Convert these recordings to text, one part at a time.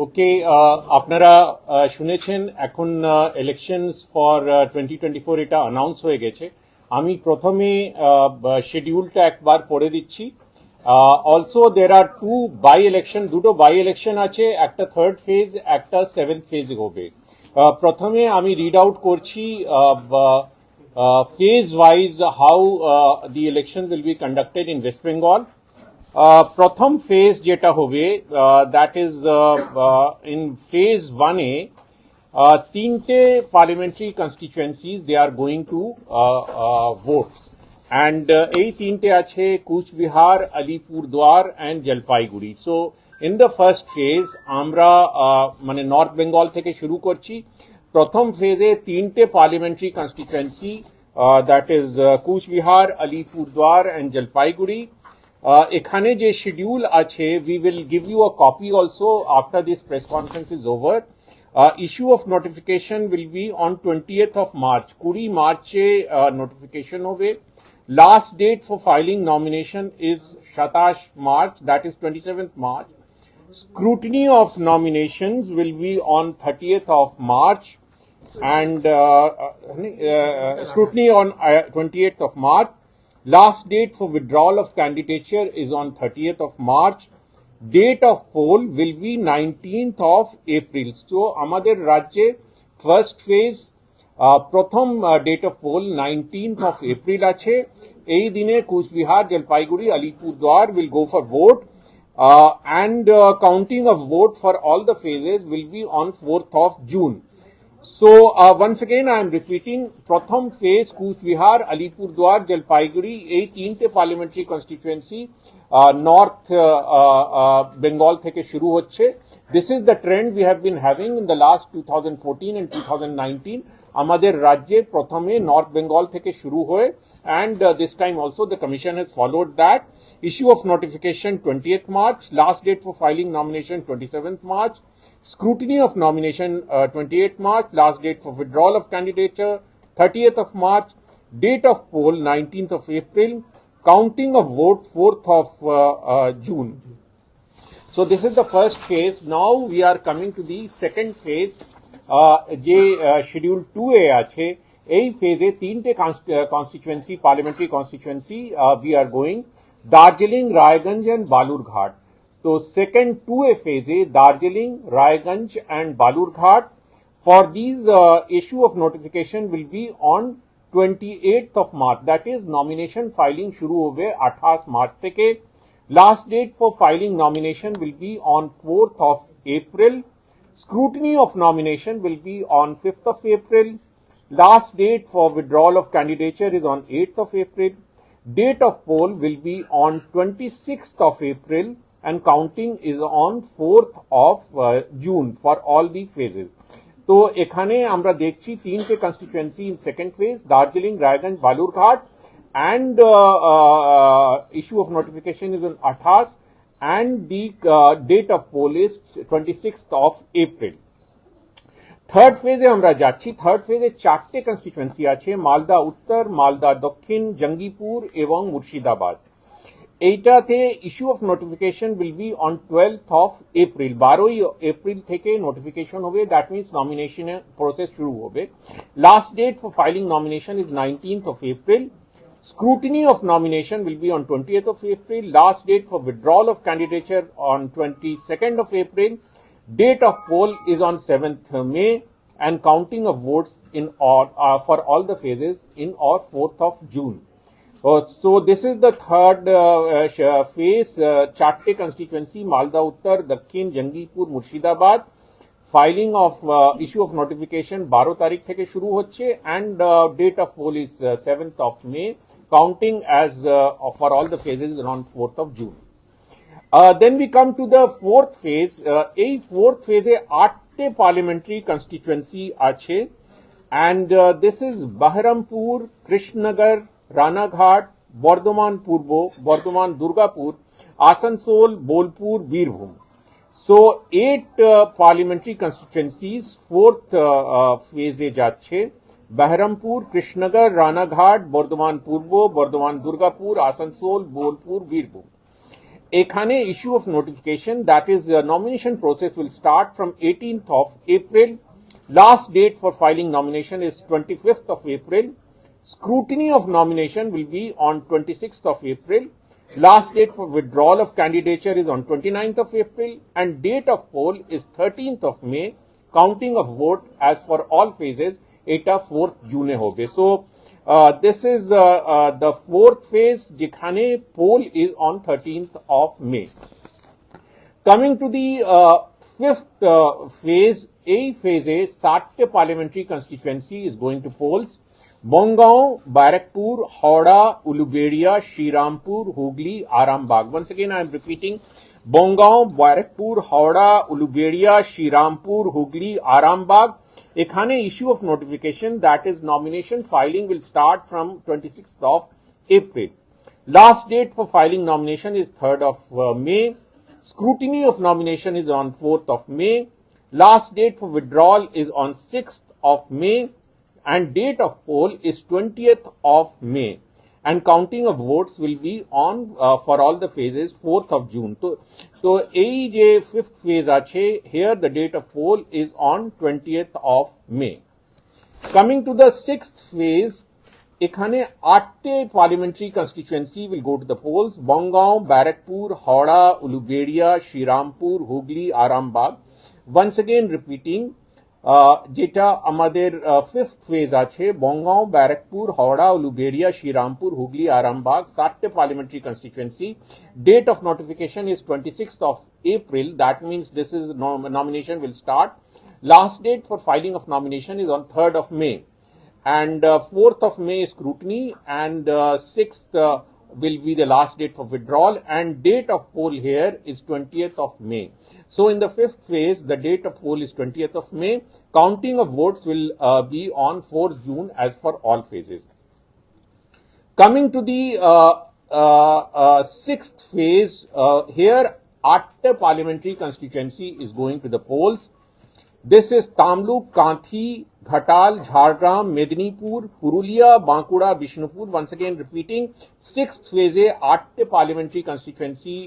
ওকে, আপনারা শুনেছেন এখন ইলেকশনস ফর 2024 এটা অ্যানাউন্স হয়ে গেছে। আমি প্রথমে শিডিউলটা একবার পড়ে দিচ্ছি। অলসো দের আর দুটো বাই ইলেকশন আছে, একটা থার্ড ফেজ, একটা সেভেন্থ ফেজ হবে। প্রথমে আমি রিড আউট করছি phase wise how the election will be conducted in West Bengal. প্রথম ফেজ যেটা হবে, দ্যাট ইজ ইন ফেজ 1-এ তিনটে parliamentary constituencies they are going to vote, and এই তিনটে আছে Coochbehar, Alipurduar and Jalpaiguri. So in the first phase আমরা মানে নর্থ বেঙ্গল থেকে শুরু করছি। প্রথম ফেজে তিনটে parliamentary constituency, that is Coochbehar, Alipurduar and Jalpaiguri. এখানে যে শিডিউল আছে, we will give you a copy also after this press conference is over. Issue of notification will be on 20th of March. 20 মার্চে notification হবে। Last date for filing nomination is 27 March, that is 27th March. Scrutiny of nominations will be on 30th of March, and scrutiny on 28th of March. Last date for withdrawal of candidature is on 30th of March. Date of poll will be 19th of April. So, আমাদের রাজ্যে first phase প্রথম date of poll 19th of April আছে। এই দিনে Coochbehar, Jalpaiguri, Alipurduar will go for vote, and counting of vote for all the phases will be on 4th of June. So once again I am repeating, প্রথম phase Cooch Behar, Alipurduar, Jalpaiguri, এই তিনটে parliamentary constituency north Bengal থেকে শুরু হচ্ছে। This is the trend we have been having in the last 2014 and 2019। আমাদের রাজ্যে প্রথমে north Bengal থেকে শুরু হয়ে, and this time also the commission has followed that. Issue of notification 20th March, last date for filing nomination 27th March. Scrutiny of nomination 28th March, last date for withdrawal of candidature 30th of March, date of poll 19th of April, counting of vote 4th of June. So this is the first phase. Now we are coming to the second phase. যে schedule 2-এ আছে, এই ফেজে তিনটে constituency, parliamentary constituency we are going, Darjeeling, Raiganj and Balurghat. So second 2A phase, Darjeeling, Raiganj and Balurghat. For these issue of notification will be on 28th of March. That is nomination filing shuru hobe 28 March থেকে। Last date for filing nomination will be on 4th of April. Scrutiny of nomination will be on 5th of April. Last date for withdrawal of candidature is on 8th of April. Date of poll will be on 26th of April. And counting is on 4th of June for all the phases. তো এখানে আমরা দেখছি তিনটে constituency in second phase, Darjeeling, Raiganj, Balurghat, and issue of notification is on 28, and the date of poll is 26th of April. Third ফেজে আমরা যাচ্ছি। Third ফেজে চারটে কনস্টিটুয়েন্সি আছে, মালদা উত্তর, মালদা দক্ষিণ, জঙ্গিপুর এবং মুর্শিদাবাদ। এইটাতে issue of notification will be on 12th of April, 12ই এপ্রিল থেকে নোটিফিকেশন হবে, দ্যাট মিনস নমিনেশনের প্রসেস শুরু হবে। Last date for filing nomination is 19th of April. Scrutiny of nomination will be on 20th of April. Last date for withdrawal of candidature on 22nd of April. Date of poll is on 7th May, and counting of votes in all for all the phases in or 4th of June. So this is the third phase. চারটে constituency, Malda উত্তর, দক্ষিণ, Jangipur, Murshidabad. Filing of issue of notification 12 তারিখ থেকে শুরু হচ্ছে, and date of poll is 7th of May. Counting as for all the phases is on 4th of June. Then we come to the fourth phase. এই fourth phase এ 8টে parliamentary constituency আছে, and this is Baharampur, Krishnanagar, Ranaghat, Bardhaman Purba, Bardhaman Durgapur, Asansol, Bolpur, Birbhum. So 8 parliamentary constituencies fourth phase এ যাচ্ছে। বহরমপুর, কৃষ্ণনগর, রানাঘাট, বর্ধমান পূর্ব, বর্ধমান দুর্গাপুর, আসানসোল, বোলপুর, বীরভূম। এখানে issue of notification, that is nomination process will start from 18th of April. Last date for filing nomination is 25th of April. Scrutiny of nomination will be on 26th of April. Last date for withdrawal of candidature is on 29th of April, and date of poll is 13th of May. Counting of vote as for all phases এটা 4th June হবে. So this is the fourth phase যেখানে poll is on 13th of May. Coming to the fifth phase, এই phase 60 parliamentary constituency is going to polls. Bongaon, Barakpur, Howrah, Uluberia, Shrirampur, Hooghly, Arambagh. Once again I am repeating, Bongaon, Barakpur, Howrah, Uluberia, Shrirampur, Hooghly, Arambagh. এখানে issue of notification, that is nomination filing will start from 26th of April. Last date for filing nomination is 3rd of May. Scrutiny of nomination is on 4th of May. Last date for withdrawal is on 6th of May, and date of poll is 20th of May, and counting of votes will be on for all the phases 4th of June. So এই যে fifth phase আছে, here the date of poll is on 20th of May. Coming to the sixth phase, এখানে 8 parliamentary constituency will go to the polls. Bongaon, Barakpur, Howrah, Uluberia, Shrirampur, Hooghly, Arambagh. Once again repeating, যেটা আমাদের fifth phase আছে, বঙ্গাঁও, Barrackpore, Howrah, Uluberia, Serampore, Hooghly, Arambagh, 60 parliamentary constituency. Date of notification is 26th of April. That means this is nomination will start. Last date for filing of nomination is on 3rd of May, and 4th of May is scrutiny, and 6th will be the last date for withdrawal, and date of poll here is 20th of May. So in the fifth phase, the date of poll is 20th of May. Counting of votes will be on 4th June as for all phases. Coming to the sixth phase, here 8 parliamentary constituency is going to the polls. This is Tamluk, Kanthi, Ghatal, Jhargram, Medinipur, Purulia, Bankura, Bishnupur. Once again repeating, sixth phase 8 parliamentary constituency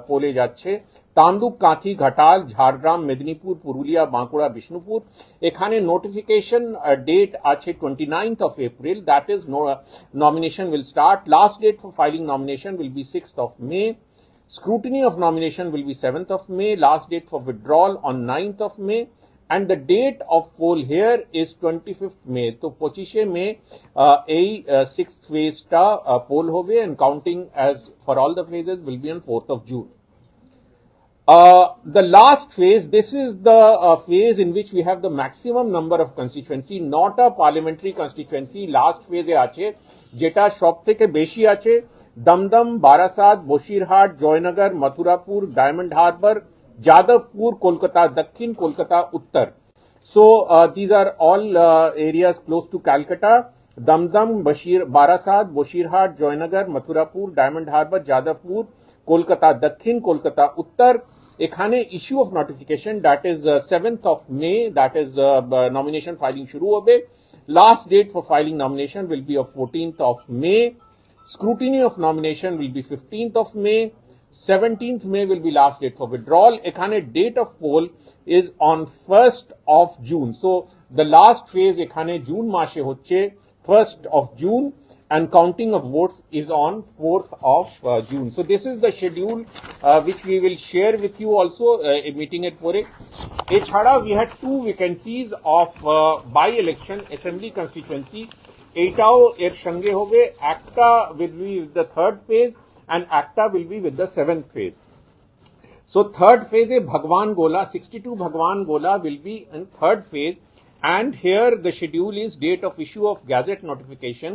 poll যাচ্ছে। তামলুক, কাঁথি, ঘাটাল, ঝাড়গ্রাম, মেদিনীপুর, পুরুলিয়া, বাঁকুড়া, বিষ্ণুপুর। এখানে notification date আছে 29th of April. That is nomination will start. Last date for filing nomination will be 6th of May. Scrutiny of nomination will be 7th of May. Last date for withdrawal on 9th of May. And the date of poll here is 25th May. তো 25 May এই sixth phase টা poll হবে, and counting as for all the phases will be on 4th of June. The last phase, this is the phase in which we have the maximum number of constituency, not a parliamentary constituency. Last phase আছে, যেটা সব থেকে বেশি আছে, Dumdum, Barasat, Basirhat, Joynagar, Mathurapur, diamond Harbour, Jadavpur, Kolkata দক্ষিণ, কলকাতা উত্তর. So these are all areas close to Calcutta. Damdam, Barasat, Boshirhat, Joynagar, Mathurapur, Diamond Harbour, Jadavpur, Kolkata Dakhin, Kolkata Uttar. এখানে issue of notification, that is 7th of May, that is nomination filing shuru hobe. Last date for filing nomination will be of 14th of May. Scrutiny of nomination will be 15th of May. 17th May will be last date for withdrawal. এখানে date of poll is on 1st of June. So the last phase এখানে June মাসে হচ্ছে 1st of June, and counting of votes is on 4th of June. So this is the schedule which we will share with you also meeting at পরে। এছাড়া we had 2 vacancies of by election assembly constituency. এইটাও এর সঙ্গে হবে, একটা will be with the third phase and ACTA will be with the 7th phase. So third phase Bhagwan Gola, 62 Bhagwan Gola will be in third phase, and here the schedule is date of issue of gazette notification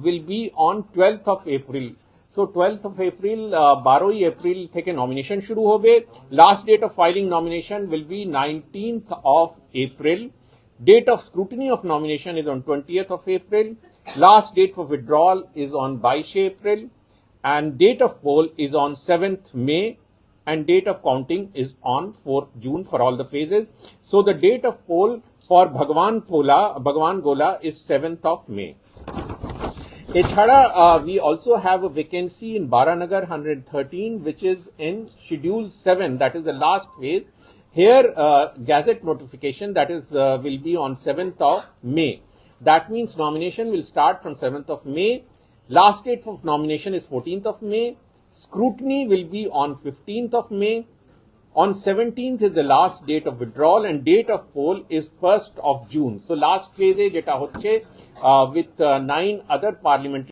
will be on 12th of April. So 12th of April, 12 April থেকে nomination শুরু হবে. Last date of filing nomination will be 19th of April. Date of scrutiny of nomination is on 20th of April. Last date for withdrawal is on 22 April. And date of poll is on 7th May, and date of counting is on 4th June for all the phases. So the date of poll for Bhagwan Gola is 7th of May. এছাড়া we also have a vacancy in Baranagar 113, which is in Schedule 7, that is the last phase. Here, gazette notification, that is will be on 7th of May. That means nomination will start from 7th of May. Last date of nomination is 14th of May. Scrutiny will be on 15th of May. On 17th is the last date of withdrawal, and date of poll is 1st of June. So last phase jeta hocche with 9 other parliamentary